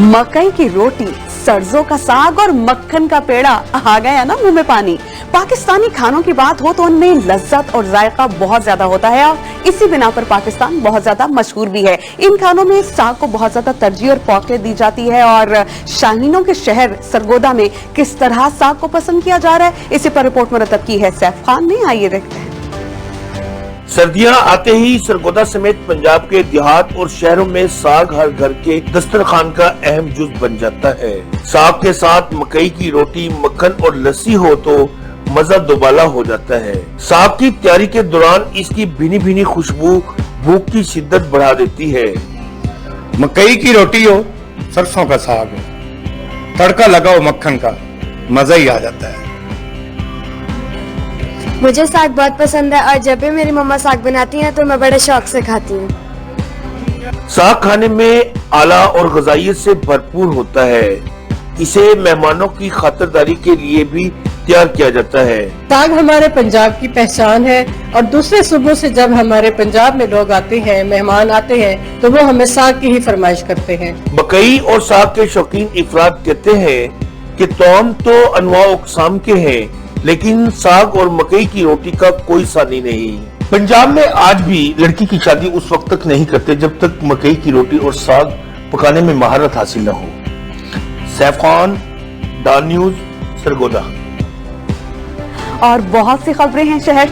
मकई की रोटी, सरसों का साग और मक्खन का पेड़ा, आ गया ना मुंह में पानी। पाकिस्तानी खानों की बात हो तो उनमें लज्जत और जायका बहुत ज्यादा होता है और इसी बिना पर पाकिस्तान बहुत ज्यादा मशहूर भी है। इन खानों में साग को बहुत ज्यादा तरजीह और फौकियत दी जाती है और शाहीनों के शहर सरगोदा में किस तरह साग को पसंद किया जा रहा है, इसी पर रिपोर्ट मुरतब की है सैफ खान ने। आइए देखते हैं। सर्दियां आते ही सरगोदा समेत पंजाब के देहात और शहरों में साग हर घर के दस्तरखान का अहम जुज बन जाता है। साग के साथ मकई की रोटी, मक्खन और लस्सी हो तो मजा दोबाला हो जाता है। साग की तैयारी के दौरान इसकी भीनी भीनी खुशबू भूख की शिद्दत बढ़ा देती है। मकई की रोटी हो, सरसों का साग हो, तड़का लगाओ मक्खन का, मजा ही आ जाता है। मुझे साग बहुत पसंद है और जब भी मेरी मम्मा साग बनाती हैं तो मैं बड़े शौक से खाती हूँ। साग खाने में आला और ग़िज़ाइयत से भरपूर होता है। इसे मेहमानों की खातिरदारी के लिए भी तैयार किया जाता है। साग हमारे पंजाब की पहचान है और दूसरे सूबों से जब हमारे पंजाब में लोग आते हैं, मेहमान आते हैं, तो वो हमें साग की ही फरमाइश करते हैं। मकई और साग के शौकीन इफराद कहते हैं कि तौम तो अनवा अक़साम के हैं, लेकिन साग और मकई की रोटी का कोई सानी नहीं। पंजाब में आज भी लड़की की शादी उस वक्त तक नहीं करते जब तक मकई की रोटी और साग पकाने में महारत हासिल न हो। Saif Khan, Dawn News, Sargodha. और बहुत सी खबरें हैं शहर शहर